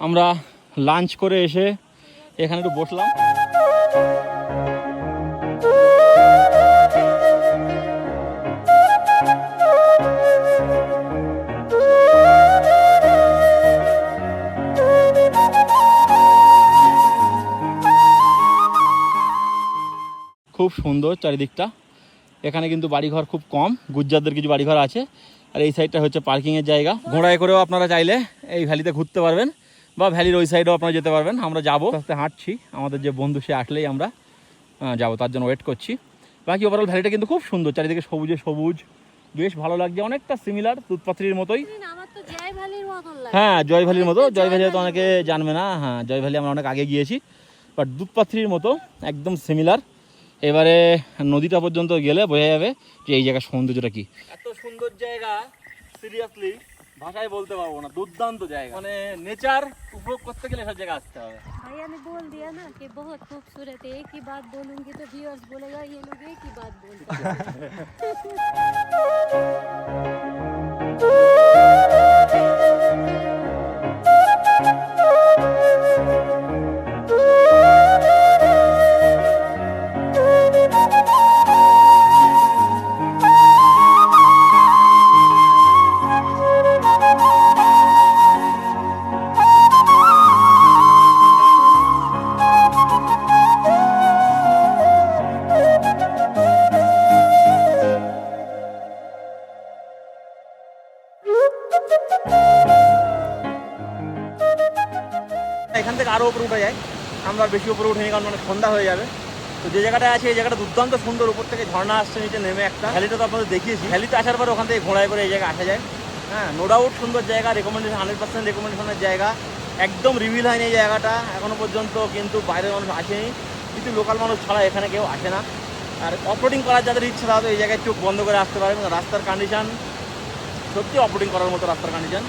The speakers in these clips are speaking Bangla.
আমরা লাঞ্চ করে এসে এখানে একটু বসলাম। খুব সুন্দর চারিদিকটা। এখানে কিন্তু বাড়িঘর খুব কম, গুজ্জারদের কিছু বাড়িঘর আছে। আর এই সাইডটা হচ্ছে পার্কিংয়ের জায়গা। ঘোড়ায় করেও আপনারা চাইলে এই ভ্যালিতে ঘুরতে পারবেন, বা ভ্যালির ওই সাইডেও আপনারা যেতে পারবেন। আমরা যাবো, আস্তে হাঁটছি, আমাদের যে বন্ধু সে আসলেই আমরা যাবো, তার জন্য ওয়েট করছি। বাকি ওভারঅল ভ্যালিটা কিন্তু খুব সুন্দর, চারিদিকে সবুজে সবুজ, বেশ ভালো লাগছে। অনেকটা সিমিলার দুধপাথরির মতোই। হ্যাঁ, জয় ভ্যালির মতো। জয় ভ্যালি তো অনেকে জানবে না। হ্যাঁ, জয় ভ্যালি আমরা অনেক আগে গিয়েছি, বাট দুধপাথরির মতো একদম সিমিলার। এবারে নদীটা পর্যন্ত গেলে বোঝা যাবে যে এই জায়গার সৌন্দর্যটা কি। এত সুন্দর জায়গা, সিরিয়াসলি ভাষায় বলতে পারবো না। দুর্দান্ত জায়গা, মানে নেচার উপভোগ করতে গেলে সব জায়গা আসতে হবে। भैया ने बोल दिया ना कि बहुत खूबसूरत है, एक ही बात बोलूंगी तो व्यूअर्स बोलेगा ये लोग एक ही बात बोलते এখান থেকে আরও উপরে উঠে যায়, আমরা বেশি উপরে উঠিনি কারণ মানে সন্ধ্যা হয়ে যাবে। তো যে জায়গাটা আছে এই জায়গাটা দুর্দান্ত সুন্দর, উপর থেকে ঝর্ণা আসছে নিচে নেমে একটা। ভ্যালিটা তো আপনাদের দেখিয়েছি। ভ্যালিতে আসার পরে ওখান থেকে ঘোড়ায় করে এই জায়গায় আসা যায়। হ্যাঁ, নো ডাউট সুন্দর জায়গা, রেকমেন্ডেশন 100% রেকমেন্ডেশনের জায়গা। একদম রিভিল হয়নি এই জায়গাটা এখনো পর্যন্ত, কিন্তু বাইরের মানুষ আসেনি, কিন্তু লোকাল মানুষ ছাড়া এখানে কেউ আসে না। আর অফরোডিং করার যাদের ইচ্ছা তারা তো এই জায়গায় চোখ বন্ধ করে আসতে পারবেন। রাস্তার কন্ডিশন সত্যি অফরোডিং করার মতো রাস্তার কন্ডিশন।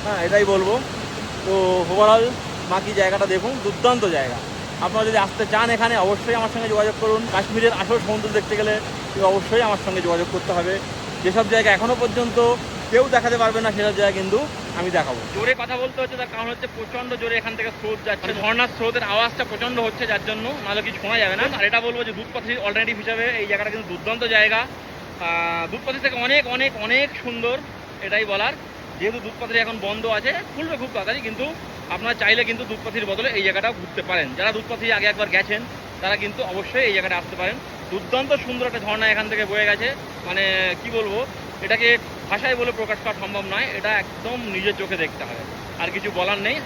হ্যাঁ, এটাই বলবো। তো ওভারঅল বাকি জায়গাটা দেখুন, দুর্দান্ত জায়গা। আপনারা যদি আসতে চান এখানে অবশ্যই আমার সঙ্গে যোগাযোগ করুন। কাশ্মীরের আসল সমুদ্র দেখতে গেলে অবশ্যই আমার সঙ্গে যোগাযোগ করতে হবে। যেসব জায়গা এখনও পর্যন্ত কেউ দেখাতে পারবে না সেসব জায়গা কিন্তু আমি দেখাবো। জোরে কথা বলতে হচ্ছে, তার কারণ হচ্ছে প্রচণ্ড জোরে এখান থেকে স্রোত যাচ্ছে, ঝর্ণার স্রোতের আওয়াজটা প্রচণ্ড হচ্ছে, যার জন্য নাহলে কিছু শোনা যাবে না। আর এটা বলবো যে দুধপাথরির অল্টারনেটিভ হিসাবে এই জায়গাটা কিন্তু দুর্দান্ত জায়গা। দুধপাথরি থেকে অনেক অনেক অনেক সুন্দর, এটাই বলার। যেহেতু দুধপাথরি এখন বন্ধ আছে, খুলবে খুব তাড়াতাড়ি, কিন্তু আপনারা চাইলে কিন্তু দুধপাথরির বদলে এই জায়গাটাও ঘুরতে পারেন। যারা দুধপাথরি আগে একবার গেছেন তারা কিন্তু অবশ্যই এই জায়গাটা আসতে পারেন। দুর্দান্ত সুন্দর একটা ঝর্ণা এখান থেকে বয়ে গেছে, মানে কি বলবো, এটাকে ভাষায় বলে প্রকাশ করা সম্ভব নয়। এটা একদম নিজের চোখে দেখতে হবে, আর কিছু বলার নেই।